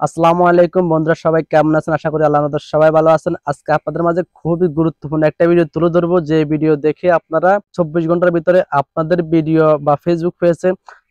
আসসালামু আলাইকুম বন্ধুরা, সবাই কেমন আছেন? আশা করি আল্লাহর রহমতে সবাই ভালো আছেন। আজকে আপনাদের মাঝে খুবই গুরুত্বপূর্ণ একটা ভিডিও তুলে ধরবো, যে ভিডিও দেখে আপনারা 24 ঘন্টার ভিতরে আপনাদের ভিডিও বা ফেসবুক পেজে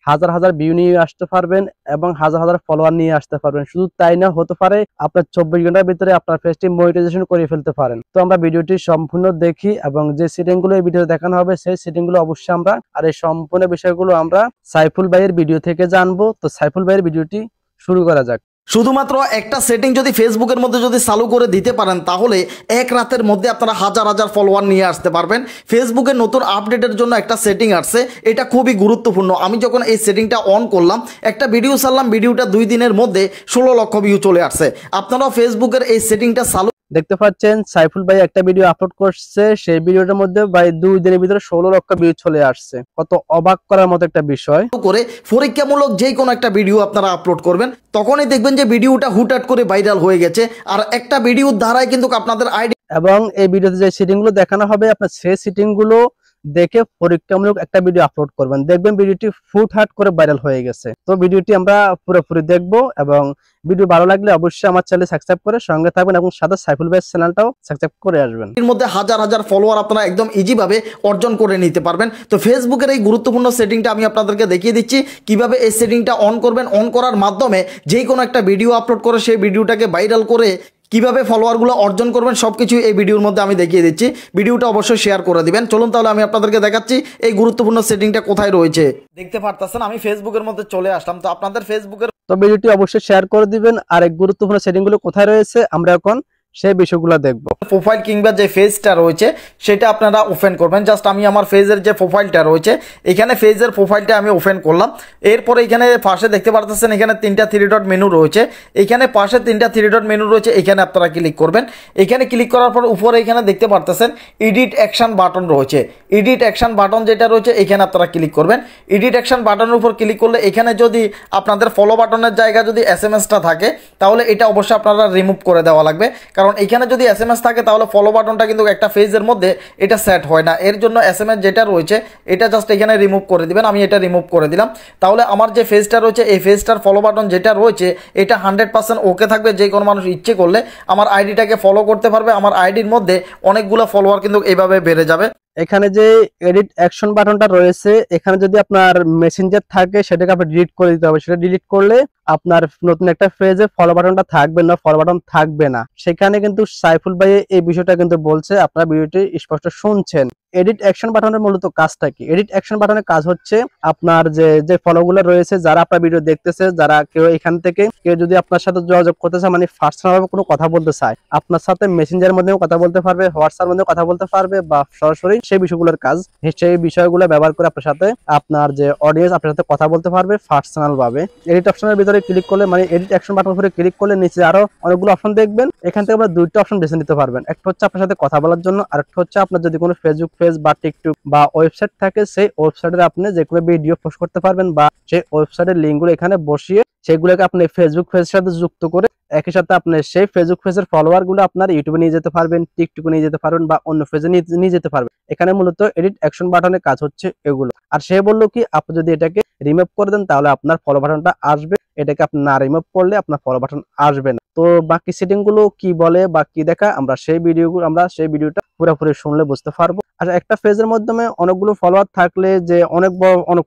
হাজার হাজার ভিউ নিয়ে আসতে পারবেন এবং হাজার হাজার ফলোয়ার নিয়ে আসতে পারবেন। শুধু তাই না, হতে পারে আপনার 24 ঘন্টার ভিতরে আপনার পেজটি মনিটাইজেশন করে ফেলতে পারেন। তো আমরা ভিডিওটি সম্পূর্ণ দেখি এবং যে সেটিং গুলো এই ভিডিওতে দেখানো হবে সেই সেটিং গুলো অবশ্যই আমরা আর এই সম্পূর্ণ বিষয়গুলো আমরা সাইফুল ভাইয়ের ভিডিও থেকে জানবো। তো সাইফুল ভাইয়ের ভিডিওটি শুরু করা যাক। শুধুমাত্র একটা সেটিং যদি ফেসবুকের মধ্যে যদি চালু করে দিতে পারেন, তাহলে এক রাতের মধ্যে আপনারা হাজার হাজার ফলোয়ার নিয়ে আসতে পারবেন। ফেসবুকের নতুন আপডেটের জন্য একটা সেটিং আসছে, এটা খুবই গুরুত্বপূর্ণ। আমি যখন এই সেটিংটা অন করলাম, একটা ভিডিও ছাড়লাম, ভিডিওটা 2 দিনের মধ্যে 16 লক্ষ ভিউ চলে আসছে। আপনারাও ফেসবুকের এই সেটিংটা চালু দেখতে পাচ্ছেন সাইফুল ভাই একটা ভিডিও আপলোড করছে, সেই ভিডিওটার মধ্যে ভাই 2 দিনের ভিতরে 16 লক্ষ ভিউ চলে আসছে। কত অবাক করার মতো একটা বিষয়। করে পরীক্ষামূলক যে কোনো একটা ভিডিও আপনারা আপলোড করবেন, তখনই দেখবেন যে ভিডিওটা হুটহাট করে ভাইরাল হয়ে গেছে। আর একটা ভিডিওর দ্বারাই কিন্তু আপনাদের আইডি এবং এই ভিডিওতে যে সেটিং গুলো দেখানো হবে, আপনার সেই সেটিং গুলো দেখে পরীক্ষামূলক একটা ভিডিও আপলোড করবেন, দেখবেন ভিডিওটি ফুটহাট করে ভাইরাল হয়ে গেছে। তো ভিডিওটি আমরা পুরোপুরি দেখব এবং ভিডিও ভালো লাগলে অবশ্যই আমার চ্যানেল সাবস্ক্রাইব করে সঙ্গে থাকবেন এবং সাথে সাইফুল ভাইয়ের চ্যানেলটাও সাবস্ক্রাইব করে আসবেন। এর মধ্যে হাজার হাজার ফলোয়ার আপনারা একদম ইজি ভাবে অর্জন করে নিতে পারবেন। তো ফেসবুকের এই গুরুত্বপূর্ণ সেটিংটা আমি আপনাদেরকে দেখিয়ে দিচ্ছি কিভাবে এই সেটিংটা অন করবেন। অন করার মাধ্যমে যে কোনো একটা ভিডিও আপলোড করে সেই ভিডিওটাকে ভাইরাল করে কিভাবে ফলোয়ারগুলো অর্জন করবেন সবকিছু এই ভিডিওর মধ্যে আমি দেখিয়ে দিচ্ছি। ভিডিওটা অবশ্যই শেয়ার করে দিবেন। চলুন তাহলে আমি আপনাদেরকে দেখাচ্ছি এই গুরুত্বপূর্ণ সেটিংটা কোথায় রয়েছে। দেখতে পারতেছেন আমি ফেসবুকের মধ্যে চলে আসলাম। তো আপনাদের ফেসবুকের তো ভিডিওটি অবশ্যই শেয়ার করে দিবেন। আর এই গুরুত্বপূর্ণ সেটিং গুলো কোথায় রয়েছে আমরা এখন সেই বিষয়গুলো দেখব। প্রোফাইল কিংবা যে পেজটা রয়েছে সেটা আপনারা ওপেন করবেন। জাস্ট আমি আমার পেজের যে প্রোফাইলটা রয়েছে, এখানে পেজের প্রোফাইলটা আমি ওপেন করলাম। এরপরে এখানে পাশে দেখতে পারতেছেন এখানে 3টা 3 ডট মেনু রয়েছে। এখানে পাশে 3টা 3 ডট মেনু রয়েছে, এখানে আপনারা ক্লিক করবেন। এখানে ক্লিক করার পর উপরে এখানে দেখতে পারতেছেন এডিট অ্যাকশন বাটন রয়েছে। এডিট অ্যাকশন বাটন যেটা রয়েছে এখানে আপনারা ক্লিক করবেন। এডিট অ্যাকশন বাটনের উপর ক্লিক করলে এখানে যদি আপনাদের ফলো বাটনের জায়গা যদি এসএমএসটা থাকে, তাহলে এটা অবশ্যই আপনারা রিমুভ করে দেওয়া লাগবে। কারণ এখানে যদি এসএমএস থাকে তাহলে ফলো বাটনটা কিন্তু একটা পেজের মধ্যে এটা সেট হয় না। এর জন্য এসএমএস যেটা রয়েছে এটা জাস্ট এখানে রিমুভ করে দিবেন। আমি এটা রিমুভ করে দিলাম। তাহলে আমার যে পেজটা রয়েছে এই পেজটার ফলো বাটন যেটা রয়েছে এটা 100% ওকে থাকবে। যে কোনো মানুষ ইচ্ছে করলে আমার আইডিটাকে ফলো করতে পারবে। আমার আইডির মধ্যে অনেকগুলো ফলোয়ার কিন্তু এইভাবে বেড়ে যাবে। এখানে যে এডিট অ্যাকশন বাটনটা রয়েছে, এখানে যদি আপনার মেসেঞ্জার থাকে সেটাকে আপনি ডিলিট করে দিতে হবে। সেটা ডিলিট করলে আপনার নতুন একটা পেজে ফলো বাটনটা থাকবে না, ফলো বাটন থাকবে না। সেখানে কিন্তু সাইফুল ভাই এই বিষয়টা কিন্তু বলছে, আপনারা ভিডিওটি স্পষ্ট শুনছেন। এডিট অ্যাকশন বাটনের মূলত কাজটা কি? এডিট অ্যাকশন বাটনের কাজ হচ্ছে আপনার যে ফলো গুলো রয়েছে, যারা আপনার ভিডিও দেখতেছে, যারা কেউ এখান থেকে কেউ যদি আপনার সাথে যোগাযোগ করতে চায়, মানে পার্সোনাল ভাবে কোনো কথা বলতে চায়, আপনার সাথে মেসেঞ্জারের মধ্যেও কথা বলতে পারবে, হোয়াটসঅ্যাপের মধ্যেও কথা বলতে পারবে, বা সরাসরি সেই বিষয়গুলোর কাজ, সেই বিষয়গুলো ব্যবহার করে আপনার সাথে আপনার যে অডিয়েন্স আপনার সাথে কথা বলতে পারবে পার্সোনাল ভাবে। এডিট অপশনের ভিতরে ক্লিক করলে, মানে এডিট অ্যাকশন বাটনের উপরে ক্লিক করলে নিচে আরো অনেকগুলো অপশন দেখবেন। এখান থেকে আপনারা 2টা অপশন বেছে নিতে পারবেন। একটা হচ্ছে আপনার সাথে কথা বলার জন্য, আর একটা হচ্ছে আপনার যদি কোনো ফেসবুক পেজ বা টিকটক বা ওয়েবসাইট থাকে, সেই ওয়েবসাইটে আপনি যে কোনো ভিডিও পোস্ট করতে পারবেন, বা সেই ওয়েবসাইটের লিঙ্কগুলো এখানে বসিয়ে সেগুলোকে আপনি ফেসবুক পেজের সাথে যুক্ত করে একই সাথে আপনি সেই ফেসবুক পেজের ফলোয়ার গুলো আপনার ইউটিউবে নিয়ে যেতে পারবেন, টিকটকে নিয়ে যেতে পারবেন, বা অন্য পেজে নিয়ে যেতে পারবেন। এখানে মূলত এডিট অ্যাকশন বাটনের কাজ হচ্ছে এগুলো। আর সে বললো কি, আপনি যদি এটাকে রিমুভ করে দেন তাহলে আপনার ফলো বাটনটা আসবে, এটাকে আপনি না রিমুভ করলে আপনার ফলো বাটন আসবে না। তো বাকি সেটিং গুলো কি বলে বা কি দেখা, আমরা সেই ভিডিওটা পুরোপুরি শুনলে বুঝতে পারবো। আর একটা পেজের মাধ্যমে অনেকগুলো ফলোয়ার থাকলে, যে অনেক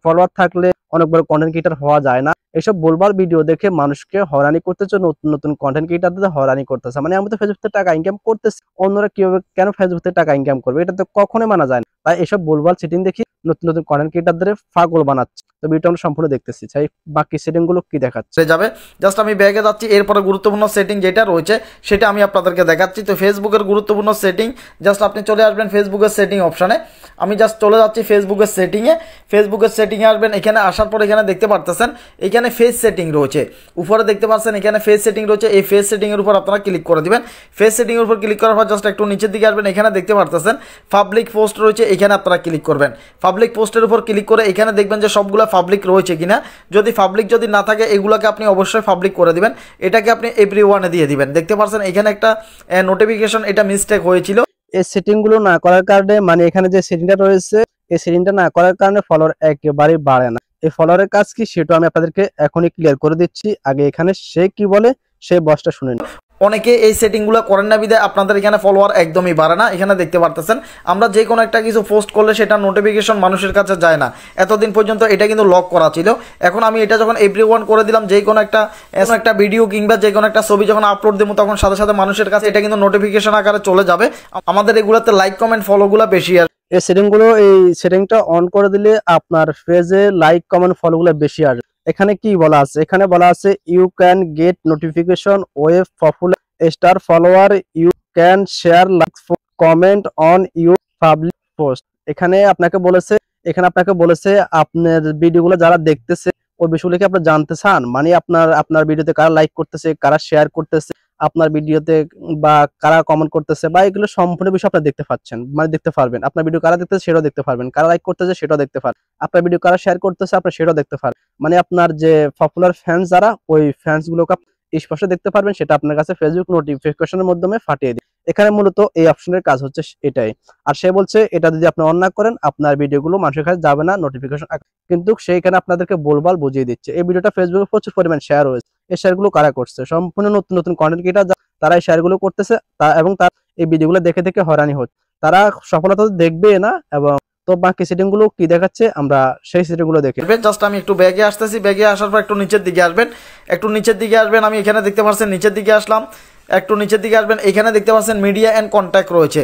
ফলোয়ার থাকলে অনেক বড় কন্টেন্ট ক্রিয়েটর হওয়া যায় না। এসব বলবার ভিডিও দেখে মানুষকে হয়রানি করতেছে, নতুন নতুন কন্টেন্ট ক্রিয়েটরদের হয়রানি করতেছে। মানে আমি তো ফেসবুক থেকে টাকা ইনকাম করতেছি, অন্যরা কিভাবে কেন ফেসবুক থেকে টাকা ইনকাম করবে, এটা তো কখনোই মানা যায় না। তাই এসব বলবার সেটিং দেখি নতুন নতুন কন্টেন্ট ক্রিয়েটরদের পাগল বানাচ্ছে। তো ভিডিওটা আমরা সম্পূর্ণ দেখতেছি, চাই বাকি সেটিং গুলো কি দেখাচ্ছে যাবে। জাস্ট আমি ব্যাগে যাচ্ছি। এরপরে গুরুত্বপূর্ণ সেটিং যেটা রয়েছে সেটা আমি আপনাদেরকে দেখাচ্ছি। তো ফেসবুকের গুরুত্বপূর্ণ সেটিং, জাস্ট আপনি চলে আসবেন ফেসবুকের সেটিং অপশনে। আমি জাস্ট চলে যাচ্ছি ফেসবুকের সেটিংয়ে। ফেসবুকের সেটিংয়ে আসবেন। এখানে আসার পর এখানে দেখতে পারতেছেন এখানে ফেস সেটিং রয়েছে। উপরে দেখতে পাচ্ছেন এখানে ফেস সেটিং রয়েছে। এই ফেস সেটিংয়ের উপর আপনারা ক্লিক করে দিবেন। ফেস সেটিংয়ের উপর ক্লিক করার পর জাস্ট একটু নিচের দিকে আসবেন। এখানে দেখতে পারতেছেন পাবলিক পোস্ট রয়েছে, এখানে আপনারা ক্লিক করবেন। পাবলিক পোস্টের উপর ক্লিক করে এখানে দেখবেন যে সবগুলো পাবলিক রয়েছে কিনা। যদি পাবলিক যদি না থাকে এগুলোকে আপনি অবশ্যই পাবলিক করে দিবেন। এটাকে আপনি এভরিওয়ানে দিয়ে দিবেন। দেখতে পাচ্ছেন এখানে একটা নোটিফিকেশন, এটা মিস্টেক হয়েছিল। এই সেটিং গুলো না করার কারণে, মানে এখানে যে সেটিংটা রয়েছে এই সেটিংটা না করার কারণে ফলোয়ার একেবারেই বাড়ে না। এই ফলোয়ারের কাজ কি সেটা আমি আপনাদেরকে এখনই ক্লিয়ার করে দিচ্ছি। আগে এখানে সে কি বলে সেই ভয়েসটা শুনে নিন। অনেকে এই সেটিংগুলো করেন না বিধায় আপনাদের এখানে ফলোয়ার একদমই বাড়ে না। এখানে দেখতে পারতেছেন আমরা যে কোনো একটা কিছু পোস্ট করলে সেটা নোটিফিকেশন মানুষের কাছে যায় না। এতদিন পর্যন্ত এটা কিন্তু লক করা ছিল। এখন আমি এটা যখন এভরিওয়ান করে দিলাম, যে কোনো একটা ভিডিও কিংবা যে কোনো একটা ছবি যখন আপলোড দেবো তখন সাথে সাথে মানুষের কাছে এটা কিন্তু নোটিফিকেশন আকারে চলে যাবে। আমাদের এগুলোতে লাইক কমেন্ট ফলোগুলো বেশি আসবে। এই সেটিংটা অন করে দিলে আপনার পেজে লাইক কমেন্ট ফলোগুলো বেশি আসবে। এখানে কি বলা আছে? এখানে বলা আছে you can get notification web popular star follower, you can share like comment on you public post. এখানে আপনাকে বলেছে আপনার ভিডিওগুলো যারা দেখতেছে ওই বিষয়গুলো কি আপনারা জানতে চান? মানে আপনার ভিডিওতে কারা লাইক করতেছে, কারা শেয়ার করতেছে আপনার ভিডিওতে, বা কারা কমেন্ট করতেছে, বা এগুলো সম্পূর্ণ বিষয় আপনারা দেখতে পাচ্ছেন, মানে দেখতে পারবেন। আপনার ভিডিও কারা দেখতেছে সেটাও দেখতে পারবেন, কারা লাইক করতেছে সেটাও দেখতে পারবেন, আপনার ভিডিও কারা শেয়ার করতেছে আপনারা সেটাও দেখতে পারবেন। মানে আপনার যে পপুলার ফ্যান্স যারা, ওই ফ্যান্স গুলোকে স্পষ্ট দেখতে পারবেন, সেটা আপনার কাছে ফেসবুক নোটিফিকেশনের মাধ্যমে ফাটিয়ে দিই। এখানে মূলত এই অপশনের কাজ হচ্ছে এটাই। আর সে বলছে এটা যদি আপনি অন না করেন আপনার ভিডিওগুলো মানুষের কাছে যাবে না নোটিফিকেশন, কিন্তু সেইখানে আপনাদেরকে বলবাল বুঝিয়ে দিচ্ছে। এই ভিডিওটা ফেসবুকে প্রচুর পরিমাণ শেয়ার হয়েছে। এই শেয়ারগুলো কারা করছে? সম্পূর্ণ নতুন নতুন কন্টেন্ট ক্রিয়েটর তারা এই শেয়ারগুলো করতেছে, এবং তার এই ভিডিওগুলো দেখে দেখে হয়রানি হচ্ছে। তারা সফলতা দেখবে না। এবং তো বাকি সেটিং গুলো কি দেখাচ্ছে আমরা সেই সেটিং গুলো দেখে জাস্ট আমি একটু ব্যাগে আসতেছি। ব্যাগে আসার পর একটু নিচের দিকে আসবেন, আমি এখানে দেখতে পাচ্ছেন নিচের দিকে আসলাম। একটু নিচের দিকে আসবেন, এখানে দেখতে পাচ্ছেন মিডিয়া অ্যান্ড কন্ট্যাক্ট রয়েছে।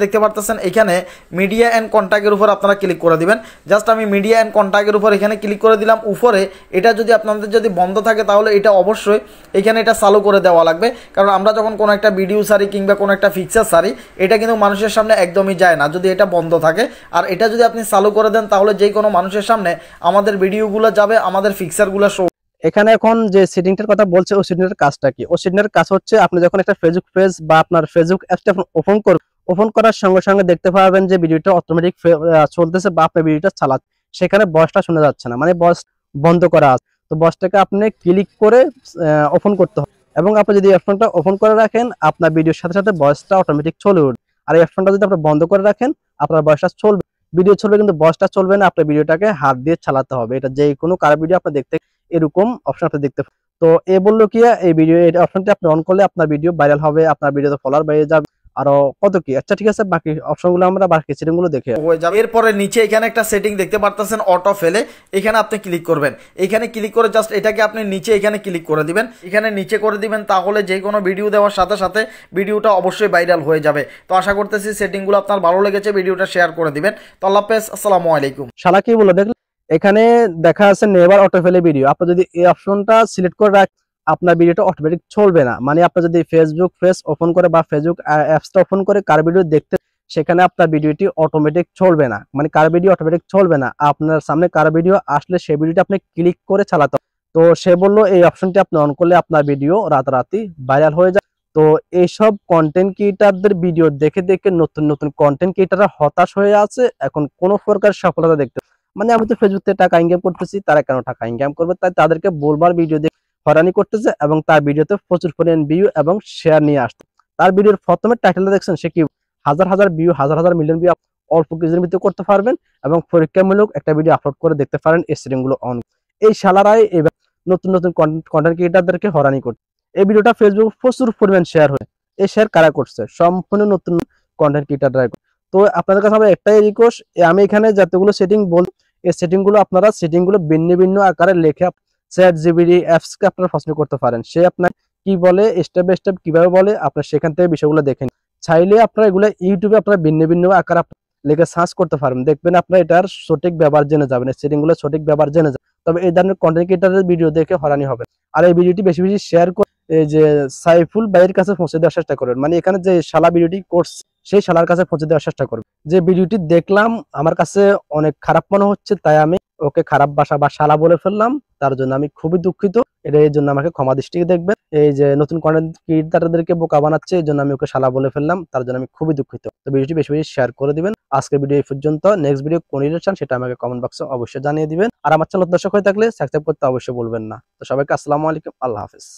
দেখতে পারতেছেন এখানে মিডিয়া অ্যান্ড কন্ট্যাক্টের উপর আপনারা ক্লিক করে দিবেন। জাস্ট আমি মিডিয়া অ্যান্ড কন্ট্যাক্টের উপর এখানে ক্লিক করে দিলাম। উপরে এটা যদি আপনাদের যদি বন্ধ থাকে তাহলে এটা অবশ্যই এখানে এটা চালু করে দেওয়া লাগবে, কারণ আমরা যখন কোনো একটা ভিডিও সারি কিংবা কোনো একটা ফিক্সার সারি এটা কিন্তু মানুষের সামনে একদমই যায় না যদি এটা বন্ধ থাকে। আর এটা যদি আপনি চালু করে দেন তাহলে যে কোনো মানুষের সামনে আমাদের ভিডিওগুলো যাবে, আমাদের ফিক্সারগুলো শো। এখানে এখন যে সেটিংটার কথা বলছে ওই সেটিংটার কাজটা কি? ওই সেটিংটার কাজ হচ্ছে আপনি যখন একটা ফেসবুক পেজ বা আপনার ফেসবুক অ্যাপসটা ওপেন করার সঙ্গে সঙ্গে দেখতে পাবেন যে ভিডিওটা অটোমেটিক চলতেছে বা আপনার ভিডিওটা চালাচ্ছে, সেখানে ভয়েসটা শোনা যাচ্ছে না, মানে ভয়েস বন্ধ করা আছে। তো ভয়েসটাকে আপনি ক্লিক করে ওপেন করতে হবে, এবং আপনি যদি অপশনটা ওপেন করে রাখেন আপনার ভিডিওর সাথে সাথে ভয়েসটা অটোমেটিক চলে উঠবে। আর এই অপশনটা যদি আপনি বন্ধ করে রাখেন আপনার ভয়েসটা চলবে, ভিডিও চলবে কিন্তু ভয়েসটা চলবে না। আপনার ভিডিওটাকে হাত দিয়ে চালাতে হবে। এটা যে কোনো কারো ভিডিও আপনি দেখতে এরকম অপশন আপনি দেখতে পাবেন। তো এ বললো কি এই ভিডিও এই অপশনটি আপনি অন করলে আপনার ভিডিও ভাইরাল হবে, আপনার ভিডিওতে ফলোয়ার বেড়ে যাবে, আরো কত কি। আচ্ছা ঠিক আছে, বাকি অপশনগুলো আমরা বাকি সেটিংগুলো দেখে হয়ে যাবে। এরপরে নিচে এখানে একটা সেটিং দেখতে পারতেছেন অটো ফেলে, এখানে আপনি ক্লিক করবেন। এখানে ক্লিক করে জাস্ট এটাকে আপনি নিচে এখানে ক্লিক করে দিবেন, এখানে নিচে করে দিবেন, তাহলে যে কোনো ভিডিও দেওয়ার সাথে সাথে ভিডিওটা অবশ্যই ভাইরাল হয়ে যাবে। তো আশা করতেছি সেটিংগুলো আপনার ভালো লেগেছে, ভিডিওটা শেয়ার করে দিবেন। তো আল্লাহ হাফেজ, আসসালামু আলাইকুম। শালা কি বলে দেখলেন? এখানে দেখা আছে নেভার অটো ফেলে ভিডিও। আপনি যদি এই অপশনটা সিলেক্ট করে রাখেন আপনার ভিডিওটা অটোমেটিক চলবে না। মানে আপনি যদি ফেসবুক পেজ ওপেন করে বা ফেসবুক অ্যাপসটা ওপেন করে কার ভিডিও দেখতে, সেখানে আপনার ভিডিওটি অটোমেটিক চলবে না, মানে কার ভিডিও অটোমেটিক চলবে না। আপনার সামনে কার ভিডিও আসলে সেই ভিডিওটা আপনি ক্লিক করে চালাতে হবে। তো সে বললো এই অপশনটি আপনি অন করলে আপনার ভিডিও রাতারাতি ভাইরাল হয়ে যায়। তো এইসব কন্টেন্ট ক্রিয়েটারদের ভিডিও দেখে দেখে নতুন নতুন কন্টেন্ট ক্রিয়েটাররা হতাশ হয়ে আছে, এখন কোনো প্রকার সফলতা দেখতে। মানে আমি তো ফেসবুক থেকে টাকা ইনকাম করতেছি, তারা কেন টাকা ইনকাম করবে? তাই তাদেরকে বলবার ভিডিও দেখে হয়রানি করতেছে, এবং তার ভিডিওতে প্রচুর পরিমাণ ভিউ এবং শেয়ার নিয়ে আসছে। তার ভিডিওর প্রথমে টাইটেলটা দেখছেন, সে কি হাজার হাজার ভিউ, হাজার হাজার মিলিয়ন ভিউ অল্প কিছুদিনের ভিতরে করতে পারবেন, এবং পরীক্ষামূলক একটা ভিডিও আপলোড করে দেখতে পারেন এই সেটিং গুলো অন। এই শালারাই এবার নতুন নতুন কন্টেন্ট ক্রিয়েটারদেরকে হয়রানি করছে। এই ভিডিওটা ফেসবুক প্রচুর পরিমাণ শেয়ার হয়। এই শেয়ার কারা করছে? সম্পূর্ণ নতুন কন্টেন্ট ক্রিয়েটাররা। তো আপনাদের কাছে আমার একটাই রিকোয়েস্ট, আমি এখানে যতগুলো সেটিং বল এই সেটিং গুলো আপনারা সেটিং গুলো ভিন্ন ভিন্ন আকারে লেখে চ্যাট জিপিটি অ্যাপস কে আপনারা প্রশ্ন করতে পারেন। সে আপনার কি বলে, স্টেপ বাই স্টেপ কিভাবে বলে, আপনার সেখান থেকে বিষয়গুলো দেখেন। চাইলে আপনারা এগুলো ইউটিউবে আপনারা ভিন্ন ভিন্ন আকারে লিখে সার্চ করতে পারবেন, দেখবেন আপনারা এটার সঠিক ব্যবহার জেনে যাবেন, সেটিং গুলো সঠিক ব্যবহার জেনে যাবেন। তবে এই ধরনের কন্টেন্ট ক্রিয়েটরের ভিডিও দেখে হয়রানি হবে। আর এই ভিডিওটি বেশি বেশি শেয়ার করে এই যে সাইফুল ভাইয়ের কাছে পৌঁছে দেওয়ার চেষ্টা করবেন। মানে এখানে যে শালা ভিডিওটি করছে সেই শালার কাছে পৌঁছে দেওয়ার চেষ্টা করবেন। যে ভিডিওটি দেখলাম আমার কাছে অনেক খারাপ মনে হচ্ছে, তাই আমি ওকে খারাপ ভাষা বা শালা বলে ফেললাম, তার জন্য আমি খুবই দুঃখিত। এটা এই জন্য আমাকে ক্ষমা দৃষ্টিতে দেখবেন। এই যে নতুন কন্টেন্ট ক্রিয়েটরদেরকে বোকা বানাচ্ছে এই জন্য আমি ওকে শালা বলে ফেললাম, তার জন্য আমি খুবই দুঃখিত। তো ভিডিওটি বেশি বেশি শেয়ার করে দিবেন। আজকের ভিডিও এই পর্যন্ত। নেক্সট ভিডিও কোন ভিডিও চান সেটা আমাকে কমেন্ট বক্সে অবশ্যই জানিয়ে দিবেন। আর আমার চ্যানেল দর্শক হয়ে থাকলে সাবস্ক্রাইব করতে অবশ্যই বলবেন না। তো সবাইকে আসসালামু আলাইকুম, আল্লাহ হাফেজ।